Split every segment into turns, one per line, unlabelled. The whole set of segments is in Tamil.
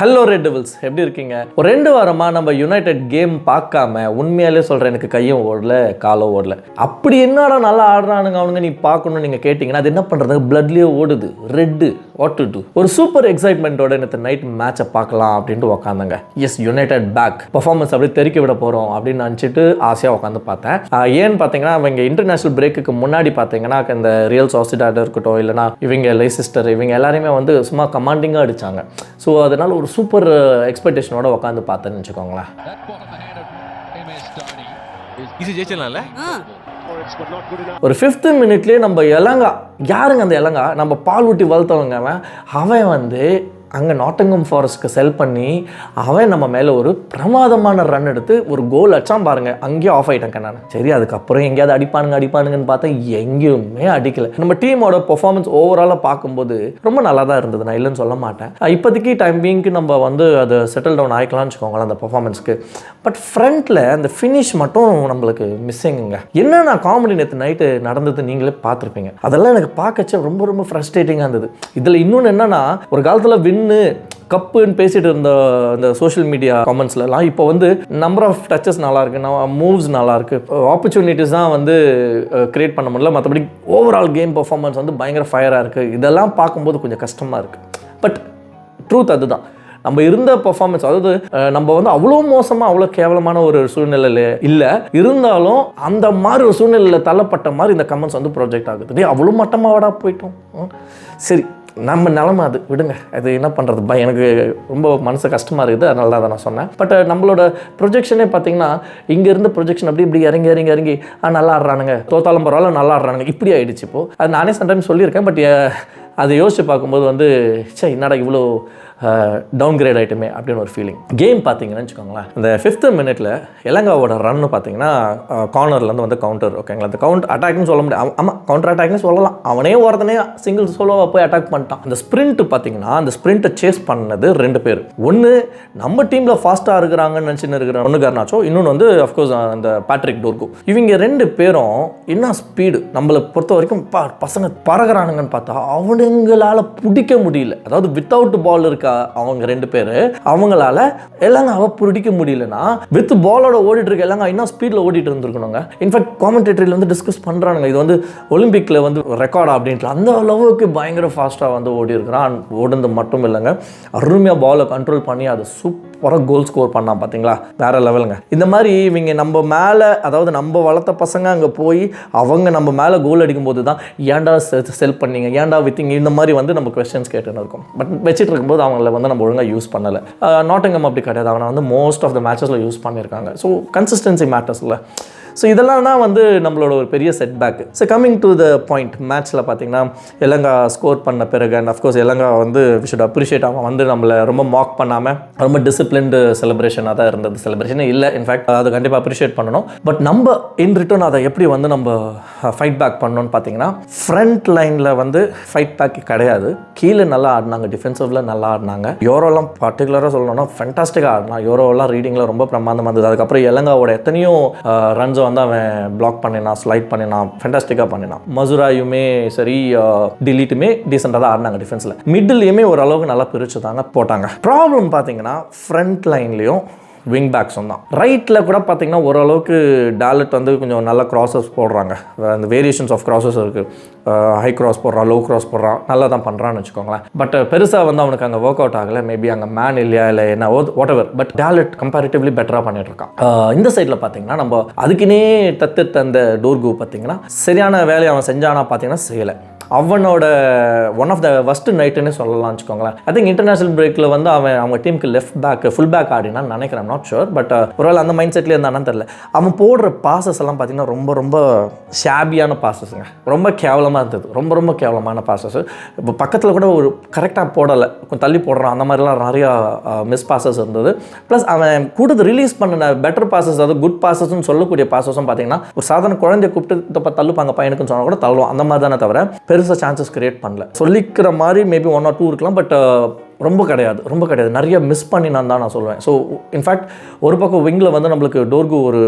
ஹலோ ரெட் டெவில்ஸ், எப்படி இருக்கீங்க? ஒரு 2 வாரமா நம்ம யுனைடெட் கேம் பார்க்காம உண்மையாலே சொல்கிறேன், எனக்கு கையும் ஓடல காலும் ஓடல. அப்படி என்னடா நல்லா ஆடுறானுங்க அவனுங்க நீ பார்க்கணும்னு நீங்கள் கேட்டிங்கன்னா அது என்ன பண்ணுறது, பிளட்லேயே ஓடுது. Red what to do. ஒரு சூப்பர் எக்ஸைட்மெண்ட்டோட நேற்று நைட் மேட்சை பார்க்கலாம் அப்படின்ட்டு உக்காந்தாங்க. எஸ், யுனைடெட் பேக் பர்ஃபார்மன்ஸ் அப்படியே தெறிக்க விட போகிறோம் அப்படின்னு நினச்சிட்டு ஆசையாக உட்காந்து பார்த்தேன். ஏன்னு பார்த்தீங்கன்னா அவங்க இன்டர்நேஷனல் பிரேக்குக்கு முன்னாடி பார்த்தீங்கன்னா இந்த ரியல் சாசிடாட் இருக்கட்டும், இல்லைனா இவங்க லைசிஸ்டர், இவங்க எல்லாருமே வந்து சும்மா கமாண்டிங்காக அடித்தாங்க. ஸோ அதனால் ஒரு சூப்பர் எக்ஸ்பெக்டேஷனோட உட்காந்து பார்த்தேன்னு வச்சுக்கோங்களேன். ஒரு 5th மினிட்லேயே நம்ம எலங்கா, யாருங்க அந்த எலங்கா, நம்ம பால் ஊட்டி வளர்த்தவங்க, அவன் வந்து அங்கே நாட்டிங்ஹாம் ஃபாரஸ்ட்க்கு செல் பண்ணி அவன் நம்ம மேலே ஒரு பிரமாதமான ரன் எடுத்து ஒரு கோல் அடிச்சான் பாருங்க. அங்கேயும் ஆஃப் ஆகிட்டேங்க நான். சரி, அதுக்கப்புறம் எங்கேயாவது அடிப்பானுங்கன்னு பார்த்தா எங்கேயுமே அடிக்கலை. நம்ம டீமோட பெர்ஃபார்மன்ஸ் ஓவராலாக பார்க்கும்போது ரொம்ப நல்லா தான் இருந்தது, நான் இல்லைன்னு சொல்ல மாட்டேன். இப்போதைக்கு டைம் பீங்க்கு நம்ம வந்து அதை செட்டில் டவுன் ஆகிக்கலாம்னு வச்சுக்கோங்களேன் அந்த பெர்ஃபார்மன்ஸ்க்கு. பட் ஃப்ரண்ட்டில் அந்த ஃபினிஷ் மட்டும் நம்மளுக்கு மிஸ்ஸிங்குங்க. என்னென்ன காமெடி நேற்று நைட்டு நடந்தது நீங்களே பார்த்துருப்பீங்க. அதெல்லாம் எனக்கு பார்க்கச்ச ரொம்ப ரொம்ப ஃப்ரஸ்ட்ரேட்டிங்காக இருந்தது. இதில் இன்னொன்று என்னென்னா, ஒரு காலத்தில் கப்புன்னு பேசிட்டு இருந்த இந்த சோஷியல் மீடியா காமெண்ட்ஸ்லாம் இப்போ வந்து நம்பர் ஆஃப் டச்சஸ் நல்லா இருக்கு, மூவ்ஸ் நல்லா இருக்கு, ஆப்பர்ச்சுனிட்டிஸ் தான் வந்து கிரியேட் பண்ண முடியல. மற்றபடி ஓவரால் கேம் பர்ஃபார்மன்ஸ் வந்து பயங்கர ஃபயராக இருக்கு. இதெல்லாம் பார்க்கும்போது கொஞ்சம் கஷ்டமாக இருக்கு. பட் ட்ரூத் அதுதான், நம்ம இருந்த பர்ஃபார்மன்ஸ், அதாவது நம்ம வந்து அவ்வளோ மோசமாக அவ்வளோ கேவலமான ஒரு சூழ்நிலையில் இல்லை, இருந்தாலும் அந்த மாதிரி ஒரு சூழ்நிலையில் தள்ளப்பட்ட மாதிரி இந்த கமெண்ட்ஸ் வந்து ப்ரொஜெக்ட் ஆகுது. அவ்வளோ மட்டமாவடா போயிட்டோம். சரி, நம்ம நிலமை அது விடுங்க, அது என்ன பண்ணுறது. எனக்கு ரொம்ப மனசு கஷ்டமாக இருக்குது, அதனால தான் அதை நான் சொன்னேன். பட் நம்மளோட ப்ரொஜெக்ஷனே பார்த்தீங்கன்னா இங்கே இருந்த ப்ரொஜெக்ஷன் இப்படி இறங்கி நல்லா ஆடுறானுங்க, தோத்தாலும் பரவாயில்ல நல்லா ஆடுறானுங்க, இப்படி ஆகிடுச்சு. இப்போது அது நானே சம்டைம்ஸ் சொல்லியிருக்கேன். பட் அதை யோசித்து பார்க்கும்போது வந்து என்னடா இவ்வளோ டவுன் கிரேட் ஆகிட்டுமே அப்படின்னு ஒரு ஃபீலிங். கேம் பார்த்தீங்கன்னு வச்சுக்கோங்களேன், இந்த 5th மினிட்ல இலங்காவோட ரன்னு பார்த்தீங்கன்னா கார்னர்லேருந்து வந்து கவுண்டர், ஓகேங்களா. அந்த கவுண்டர் அட்டாக்னு சொல்ல முடியாது, ஆமாம் கவுண்டர் அட்டாக்னு சொல்லலாம். அவனே ஒருத்தனே சிங்கிள் சோலோவாக போய் அட்டாக் பண்ணிட்டான். அந்த ஸ்ப்ரிண்ட் பார்த்தீங்கன்னா அந்த ஸ்ப்ரிண்ட்டை சேஸ் பண்ணது 2 பேர். ஒன்று நம்ம டீமில் ஃபாஸ்ட்டாக இருக்கிறாங்கன்னு நினச்சின்னு இருக்கிற ஒன்று கர்னாச்சோ, இன்னொன்று வந்து அஃப்கோர்ஸ் அந்த பேட்ரிக் டோர்கோ. இவங்க 2 பேரும் என்ன ஸ்பீடு, நம்மளை பொறுத்த வரைக்கும் பசங்க பறகுறானுங்கன்னு பார்த்தா அவனுங்களால் பிடிக்க முடியல. அதாவது வித்தவுட் பால் இருக்கா அவங்க 2 பேர், அவங்களால எல்லாம் பிடிக்க முடியலன்னா வித் பாலோட ஓடிட்டு இருக்க எல்லாம் என்ன ஸ்பீட்ல ஓடிட்டு இருந்திருக்கணுங்க. இன்ஃபேக்ட் காமெண்டேட்டரியில் வந்து டிஸ்கஸ் பண்றானுங்க, இது வந்து ஒலிம்பிக்ல வந்து ரெக்கார்டா அப்படின்ட்டு. அந்த அளவுக்கு பயங்கர ஃபாஸ்டா வந்து ஓடி இருக்கிறான். ஓடுறது மட்டும் இல்லைங்க, அருமையா பாலை கண்ட்ரோல் பண்ணி அதை சூப்பராக கோல் ஸ்கோர் பண்ணான். பார்த்தீங்களா, வேற லெவலுங்க. இந்த மாதிரி இவங்க நம்ம மேலே, அதாவது நம்ம வளர்த்த பசங்க அங்கே போய் அவங்க நம்ம மேலே கோல் அடிக்கும்போது தான் ஏன்டா செல் பண்ணீங்க, ஏன்டா வித்திங்க, இந்த மாதிரி வந்து நம்ம கொஸ்டின்ஸ் கேட்டுன்னு இருக்கும். பட் வச்சுட்டு இருக்கும்போது அவங்கள வந்து நம்ம ஒழுங்காக யூஸ் பண்ணலை. நாட்டிங்ஹாம் அப்படி கிடையாது, அவனை வந்து மோஸ்ட் ஆஃப் த மேட்சஸில் யூஸ் பண்ணியிருக்காங்க. ஸோ கன்சிஸ்டன்சி மேட்டர்ஸ் இல்லை. ஸோ இதெல்லாம் தான் வந்து நம்மளோட ஒரு பெரிய setback. So coming to the point, மேட்ச்சில் பார்த்தீங்கன்னா இலங்கா ஸ்கோர் பண்ண பிறகு, அண்ட் அஃப்கோர்ஸ் இலங்கா வந்து வி ஷுட் அப்ரிஷியேட், அவன் வந்து நம்மளை ரொம்ப மாக் பண்ணாமல் ரொம்ப டிசிப்ளின்டு செலிப்ரேஷனாக தான் இருந்தது. செலிப்ரேஷனே இல்லை, இன்ஃபேக்ட் அதை கண்டிப்பாக அப்ரிஷியேட் பண்ணணும். பட் நம்ம இன் ரிட்டர்ன் அதை எப்படி வந்து நம்ம ஃபைட் பேக் பண்ணணும்னு பார்த்தீங்கன்னா, ஃப்ரண்ட் லைனில் வந்து ஃபைட் பேக் கிடையாது. கீழே நல்லா ஆடினாங்க, டிஃபென்சிவ்ல நல்லா ஆடினாங்க. யூரோலாம் பர்டிகுலராக சொல்லணும்னா ஃபென்டாஸ்டிக்காக ஆடினான். யூரோலாம் ரீடிங்கில் ரொம்ப பிரமாதமாக இருந்தது. அதுக்கப்புறம் இலங்காவோட எத்தனையோ ரன்ஸ் வந்து அவன் பிளாக் பண்ணினான், ஸ்லைட் பண்ணினான், ஃபென்டாஸ்டிக்காக பண்ணினான். மசுராயுமே சரி, டிலீட்டுமே டீசெண்டாக தான் ஆடினாங்க. டிஃபென்ஸில் மிடில்லையுமே ஓரளவுக்கு நல்லா பிரிச்சு தாங்க போட்டாங்க. ப்ராப்ளம் பார்த்தீங்கன்னா ஃப்ரண்ட் லைன்லேயும் விங் பேக்ஸும் தான். ரைட்டில் கூட பார்த்தீங்கன்னா ஓரளவுக்கு டாலட் வந்து கொஞ்சம் நல்ல கிராஸஸ் போடுறாங்க. அந்த வேரியேஷன்ஸ் ஆஃப் கிராஸஸ் இருக்குது. ஹை கிராஸ் போடுறான், லோ கிராஸ் போடுறான், நல்லா தான் பண்ணுறான்னு வச்சுக்கோங்களேன். பட் பெருசாக வந்து அவனுக்கு அங்கே ஒர்க் அவுட் ஆகலை. மேபி அங்கே மேன் இல்லையா இல்லை என்ன what ever, but Talat comparatively பெட்டராக பண்ணிட்டு இருக்கான். இந்த சைடில் பார்த்தீங்கன்னா நம்ம அதுக்குன்னே தந்த டோர்கோ பார்த்தீங்கன்னா சரியான வேலையை அவன் செஞ்சானா பார்த்தீங்கன்னா செய்யலை. அவனோட ஒன் ஆஃப் த ஃபர்ஸ்ட் நைட்டுன்னு சொல்லலாம் வச்சுக்கோங்களேன். ஐ திங்க் இன்டர்நேஷனல் பிரேக்கில் வந்து அவங்க டீமுக்கு லெஃப்ட் பேக் ஃபுல் பேக் ஆடினான்னு நினைக்கிறேன், நாட் ஷுர். பட் ஒருவேளை அந்த மைண்ட் செட்லேயே இருந்தானு தெரியல. அவன் போடுற பாசஸ் எல்லாம் பார்த்தீங்கன்னா ரொம்ப ரொம்ப ஷாபியான பாசஸுங்க, ரொம்ப கேவலமாக இருந்தது, ரொம்ப ரொம்ப கேவலமான பாசஸ். இப்போ பக்கத்தில் கூட ஒரு கரெக்டாக போடலை, கொஞ்சம் தள்ளி போடுறான், அந்த மாதிரிலாம் நிறையா மிஸ் பாசஸ் இருந்தது. ப்ளஸ் அவன் கூட்டத்தை ரிலீஸ் பண்ணின பெட்டர் பாசஸ், அதாவது குட் பாசஸ்ன்னு சொல்லக்கூடிய பாசஸும் பார்த்தீங்கன்னா ஒரு சாதாரண குழந்தைய கூப்பிட்டு தள்ளுப்பாங்க பையனுக்குன்னு சொன்னால் கூட தள்ளுவான், அந்த மாதிரி தானே தவிர பெருசாக சான்சஸ் கிரியேட் பண்ணல. சொல்லிக்கிற மாதிரி மேபி 1 or 2 இருக்கலாம், பட் ரொம்ப கிடையாது. நிறைய மிஸ் பண்ணினான் தான் நான் சொல்லுவேன். ஸோ இன்ஃபேக்ட் ஒரு பக்கம் விங்கில் வந்து நம்மளுக்கு டோர்கு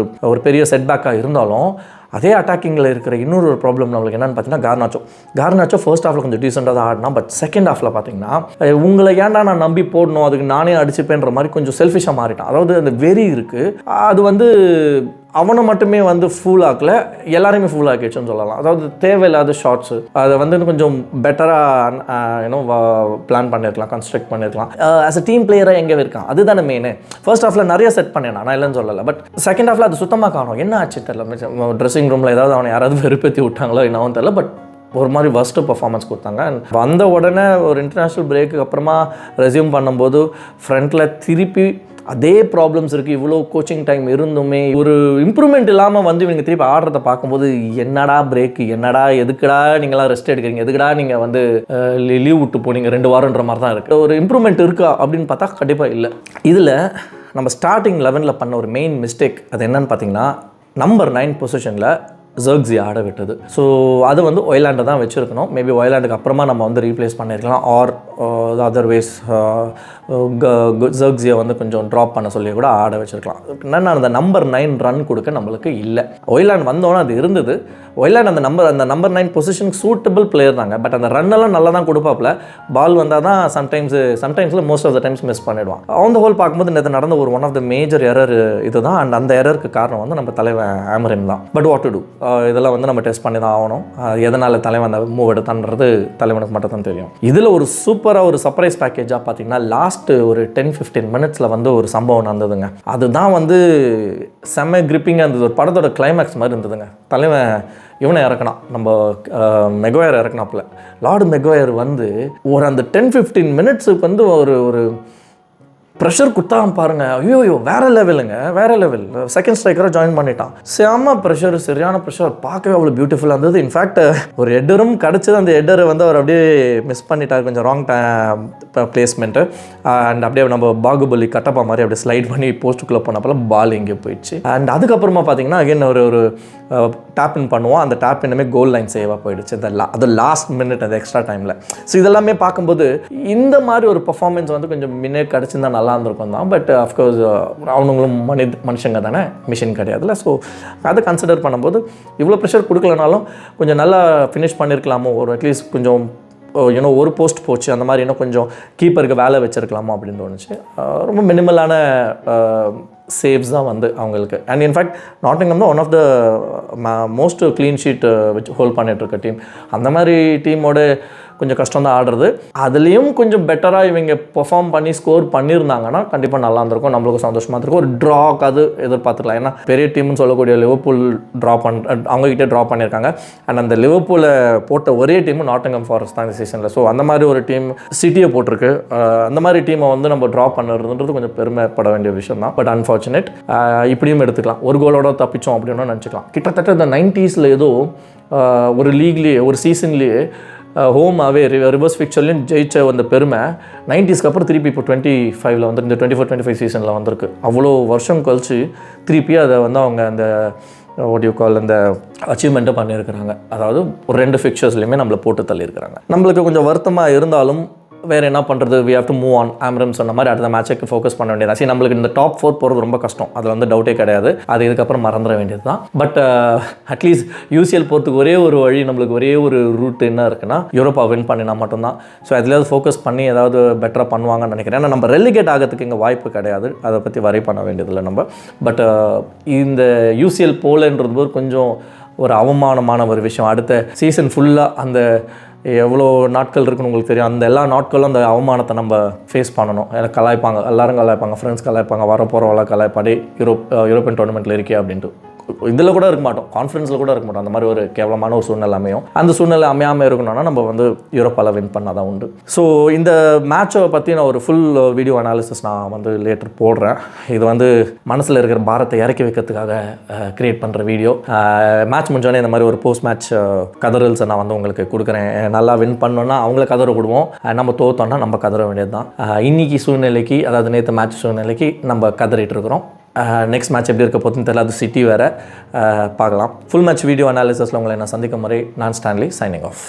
ஒரு பெரிய செட்பேக்காக இருந்தாலும், அதே அட்டாக்கிங்கில் இருக்கிற இன்னொரு ப்ராப்ளம் நம்மளுக்கு என்னென்னு பார்த்தீங்கன்னா கார்னாச்சோ ஃபர்ஸ்ட் ஹாஃபில் கொஞ்சம் டீசெண்டாக தான் ஆடினா. பட் செகண்ட் ஹாஃபில் பார்த்தீங்கன்னா உங்களை ஏன்டா நான் நம்பி போடணும், அதுக்கு நானே அடிச்சுப்பேன்ற மாதிரி கொஞ்சம் செல்ஃபிஷாக மாறிட்டான். அதாவது அந்த வெறி இருக்குது, அது வந்து அவனை மட்டுமே வந்து ஃபுல் ஆக்கல, எல்லாரையுமே ஃபுல் ஆக்கிடுச்சுன்னு சொல்லலாம். அதாவது தேவையில்லாத ஷார்ட்ஸு அதை வந்து கொஞ்சம் பெட்டராக பிளான் பண்ணியிருக்கலாம், கன்ஸ்ட்ரக்ட் பண்ணியிருக்கலாம். ஆஸ் அ டீம் பிளேயராக எங்கே இருக்கான், அதுதானே மெயின். ஃபர்ஸ்ட் ஹாஃபில் நிறைய செட் பண்ணேன், நான் இல்லைன்னு சொல்லலை. பட் செகண்ட் ஹாஃபில் அது சுத்தமாக காணும். என்ன ஆச்சு தெரியல, ட்ரெஸ்ஸிங் ரூமில் ஏதாவது அவனை யாராவது வெறுப்பேற்றி விட்டாங்களோ என்னவும் தெரியல. பட் ஒரு மாதிரி ஃபஸ்ட்டு பர்ஃபார்மன்ஸ் கொடுத்தாங்க. வந்த உடனே ஒரு இன்டர்நேஷ்னல் பிரேக்கு அப்புறமா ரெஸ்யூம் பண்ணும்போது ஃப்ரண்ட்டில் திருப்பி அதே ப்ராப்ளம்ஸ் இருக்குது. இவ்வளோ கோச்சிங் டைம் இருந்துமே ஒரு இம்ப்ரூவ்மெண்ட் இல்லாமல் வந்து இவங்க திருப்பி ஆடுறத பார்க்கும்போது என்னடா பிரேக்கு, என்னடா எதுக்குடா நீங்களாம் ரெஸ்ட் எடுக்கிறீங்க, எதுக்குடா நீங்கள் வந்து லீவ் விட்டு போனீங்க 2 வாரன்ற மாதிரி தான் இருக்குது. ஒரு இம்ப்ரூவ்மெண்ட் இருக்கா அப்படின்னு பார்த்தா கண்டிப்பாக இல்லை. இதில் நம்ம ஸ்டார்டிங் 11ல் பண்ண ஒரு மெயின் மிஸ்டேக் அது என்னன்னு பார்த்தீங்கன்னா, நம்பர் 9 பொசிஷனில் ஜர்க்ஸி ஆட விட்டது. ஸோ அது வந்து ஒய்லாண்டை தான் வச்சுருக்கணும். மேபி ஒய்லாண்டுக்கு அப்புறமா நம்ம வந்து ரீப்ளேஸ் பண்ணியிருக்கலாம். ஆர் அதர்வைஸ் ஜர்க்ஸியை வந்து கொஞ்சம் ட்ராப் பண்ண சொல்லி கூட ஆட வச்சுருக்கலாம். என்னென்னா அந்த நம்பர் 9 ரன் கொடுக்க நம்மளுக்கு இல்லை. ஒய்லாண்ட் வந்தோன்னே அது இருந்தது. ஒய்லாண்ட் அந்த நம்பர் 9 பொசிஷனுக்கு சூட்டபிள் பிளேயர் தாங்க. பட் அந்த ரன்னெல்லாம் நல்லா தான் கொடுப்பாப்புல. பால் வந்தால் தான் சம்டைம்ஸில் most of the times miss பண்ணிவிடுவான். ஆன் த ஹோல் பார்க்கும்போது நேற்று நடந்த ஒரு one of the major error இது தான். அண்ட் அந்த எரருக்கு காரணம் வந்து நம்ம தலைவன் ஆமரின் தான். பட் வாட் டு டூ, இதெல்லாம் வந்து நம்ம டெஸ்ட் பண்ணி தான் ஆகணும். எதனால் தலைவன் அந்த மூவ் எடுத்தான்றது தலைவனுக்கு மட்டும் தான் தெரியும். இதில் ஒரு சூப்பராக ஒரு சர்ப்ரைஸ் பேக்கேஜாக பார்த்தீங்கன்னா லாஸ்ட்டு ஒரு 10-15 மினிட்ஸில் வந்து ஒரு சம்பவம் நடந்ததுங்க. அதுதான் வந்து செம்ம கிரிப்பிங்காக இருந்தது. ஒரு படத்தோட கிளைமேக்ஸ் மாதிரி இருந்ததுங்க. தலைவன் இவனை இறக்கணும், நம்ம மெக்வயர் இறக்கணாப்புல. லார்டு மெக்வயர் வந்து ஒரு அந்த 10-15 மினிட்ஸுக்கு வந்து ஒரு ப்ரெஷர் கொடுத்தான் பாருங்க. ஐயோ வேறு லெவல். செகண்ட் ஸ்ட்ரைக்கராக ஜாயின் பண்ணிட்டான். செம்ம ப்ரெஷர், சரியான ப்ரெஷர். பார்க்கவே அவ்வளோ பியூட்டிஃபுல்லாக இருந்தது. இன்ஃபேக்ட் ஒரு ஹெட்டரும் கிடச்சது. அந்த ஹெட்டரை வந்து அவர் அப்படியே மிஸ் பண்ணிட்டார், கொஞ்சம் ராங் பிளேஸ்மெண்ட்டு. அண்ட் அப்படியே நம்ம பாகுபலி கட்டப்பா மாதிரி அப்படியே ஸ்லைட் பண்ணி போஸ்ட்டுக்குள்ளே போனப்பல பால் எங்கேயோ போயிடுச்சு. அண்ட் அதுக்கப்புறமா பார்த்தீங்கன்னா அகைன் ஒரு டேப்பின் பண்ணுவோம். அந்த டேப் இன்னுமே கோல் லைன் சேவாக போயிடுச்சு. அது லாஸ்ட் மினிட், அது எக்ஸ்ட்ரா டைமில். ஸோ இதெல்லாமே பார்க்கும்போது இந்த மாதிரி ஒரு பர்ஃபார்மன்ஸ் வந்து கொஞ்சம் முன்னே கிடச்சிருந்தா நல்லா இருந்திருக்கும் தான். பட் அஃப்கோர்ஸ் அவனுங்களும் மனுஷங்க தானே, மிஷின் கிடையாதுல்ல. ஸோ அதை கன்சிடர் பண்ணும்போது இவ்வளோ ப்ரெஷர் கொடுக்கலனாலும் கொஞ்சம் நல்லா ஃபினிஷ் பண்ணியிருக்கலாமோ, ஒரு அட்லீஸ்ட் கொஞ்சம் ஒரு போஸ்ட் போச்சு, அந்த மாதிரி இன்னும் கொஞ்சம் கீப்பருக்கு வேலை வச்சுருக்கலாமோ அப்படின்னு தோணுச்சு. ரொம்ப மினிமலான சேவ்ஸ் தான் வந்து அவங்களுக்கு. அண்ட் இன்ஃபேக்ட் நாட்டிங்ஹாம் தான் one of the most clean sheet வச்சு ஹோல்ட் பண்ணிகிட்ருக்க டீம். அந்த மாதிரி டீமோட கொஞ்சம் கஷ்டம் தான் ஆடுறது. அதுலேயும் கொஞ்சம் பெட்டராக இவங்க பெர்ஃபார்ம் பண்ணி ஸ்கோர் பண்ணியிருந்தாங்கன்னா கண்டிப்பாக நல்லா இருந்திருக்கும், நம்மளுக்கும் சந்தோஷமாக இருக்கும். ஒரு ட்ராக் அது எதிர்பார்த்துக்கலாம். ஏன்னா பெரிய டீம்னு சொல்லக்கூடிய லிவர்பூல் அவங்ககிட்ட ட்ரா பண்ணியிருக்காங்க. அண்ட் அந்த லிவர்பூலை போட்ட ஒரே டீமும் நாட்டிங்ஹாம் ஃபாரஸ்ட் தான் இந்த சீசனில். ஸோ அந்த மாதிரி ஒரு டீம் சிட்டியை போட்டிருக்கு. அந்த மாதிரி டீமை வந்து நம்ம ட்ரா பண்ணுறதுன்றது கொஞ்சம் பெருமைப்பட வேண்டிய விஷயம் தான். பட் அன்ஃபார்ச்சுனேட் இப்படியும் எடுத்துக்கலாம். ஒரு கோலோட தப்பிச்சோம் அப்படின்னு நினச்சிக்கலாம். கிட்டத்தட்ட இந்த 90s ஏதோ ஒரு லீக்லேயே ஒரு சீசன்லேயே ஹோமாகவே ரிவர்ஸ் ஃபிக்சர்லையும் ஜெயிச்ச அந்த பெருமை 90ஸ்க்கு அப்புறம் திருப்பி இப்போ 25 வந்து இந்த 24-25 சீசனில் வந்திருக்கு. அவ்வளோ வருஷம் கழிச்சு திருப்பி அதை வந்து அவங்க அந்த அந்த அச்சீவ்மெண்ட்டை பண்ணியிருக்கிறாங்க. அதாவது ஒரு 2 ஃபிக்சர்ஸ்லையுமே நம்மளை போட்டு தள்ளியிருக்கிறாங்க. நம்மளுக்கு கொஞ்சம் வருத்தமாக இருந்தாலும் வேறு என்ன பண்ணுறது, we have to move on. ஆம்ரம் சொன்ன மாதிரி அடுத்த மேட்சுக்கு ஃபோக்கஸ் பண்ண வேண்டியது. சரி, நம்மளுக்கு இந்த டாப் 4 போகிறது ரொம்ப கஷ்டம், அதில் வந்து டவுட்டே கிடையாது. அது இதுக்கப்புறம் மறந்துட வேண்டியது தான். பட் அட்லீஸ்ட் யூசிஎல் போகிறதுக்கு ஒரே ஒரு வழி, நம்மளுக்கு ஒரே ஒரு ரூட் என்ன இருக்குன்னா யூரோப்பா வின் பண்ணினா மட்டும்தான். ஸோ அதில் ஃபோக்கஸ் பண்ணி ஏதாவது பெட்டராக பண்ணுவாங்கன்னு நினைக்கிறேன். ஏன்னா நம்ம ரெலிகேட் ஆகிறதுக்கு இங்கே வாய்ப்பு கிடையாது, அதை பற்றி வரை பண்ண வேண்டியதில்லை நம்ம. பட் இந்த யூசிஎல் போலன்றது போது கொஞ்சம் ஒரு அவமானமான ஒரு விஷயம். அடுத்த சீசன் ஃபுல்லாக அந்த எவ்வளோ நாட்கள் இருக்குன்னு உங்களுக்கு தெரியும். அந்த எல்லா நாட்களும் அந்த அவமானத்தை நம்ம ஃபேஸ் பண்ணணும். எனக்கு கலாய்ப்பாங்க, எல்லோரும் கலாய்ப்பாங்க, ஃப்ரெண்ட்ஸ் கலாய்ப்பாங்க, வர போகிறவங்கள கலாய்ப்பாடி யூரோப்பியன் டோர்னமெண்ட்டில் இருக்கே அப்படின்ட்டு. இதில் கூட இருக்க மாட்டோம், கான்ஃபரன்ஸில் கூட இருக்க மாட்டோம். அந்த மாதிரி ஒரு கேவலமான ஒரு சூழ்நிலை அமையும். அந்த சூழ்நிலை அமையாமல் இருக்கணும்னா நம்ம வந்து யூரோப்பாவில் வின் பண்ணால் தான் உண்டு. ஸோ இந்த மேட்சை பற்றி நான் ஒரு ஃபுல் வீடியோ அனாலிசிஸ் நான் வந்து லேட்டர் போடுறேன். இது வந்து மனசில் இருக்கிற பாரத்தை இறக்கி வைக்கிறதுக்காக க்ரியேட் பண்ணுற வீடியோ. மேட்ச் முடிஞ்சோடனே இந்த மாதிரி ஒரு போஸ்ட் மேட்ச் கதறல்ஸை நான் வந்து உங்களுக்கு கொடுக்குறேன். நல்லா வின் பண்ணோன்னா அவங்கள கதற விடுவோம், நம்ம தோத்தோன்னா நம்ம கதற வேண்டியது தான். இன்றைக்கி சூழ்நிலைக்கு, அதாவது நேற்று மேட்ச் சூழ்நிலைக்கு நம்ம கதறிட்டு இருக்கிறோம். நெக்ஸ்ட் மேட்ச் எப்படி இருக்க போதுன்னு தெரியல, அது சிட்டி வேறு பார்க்கலாம். ஃபுல் மேட்ச் வீடியோ அனாலிசிஸில் உங்களை நான் சந்திக்கும் முறை நான் ஸ்டான்லி, சைனிங் ஆஃப்.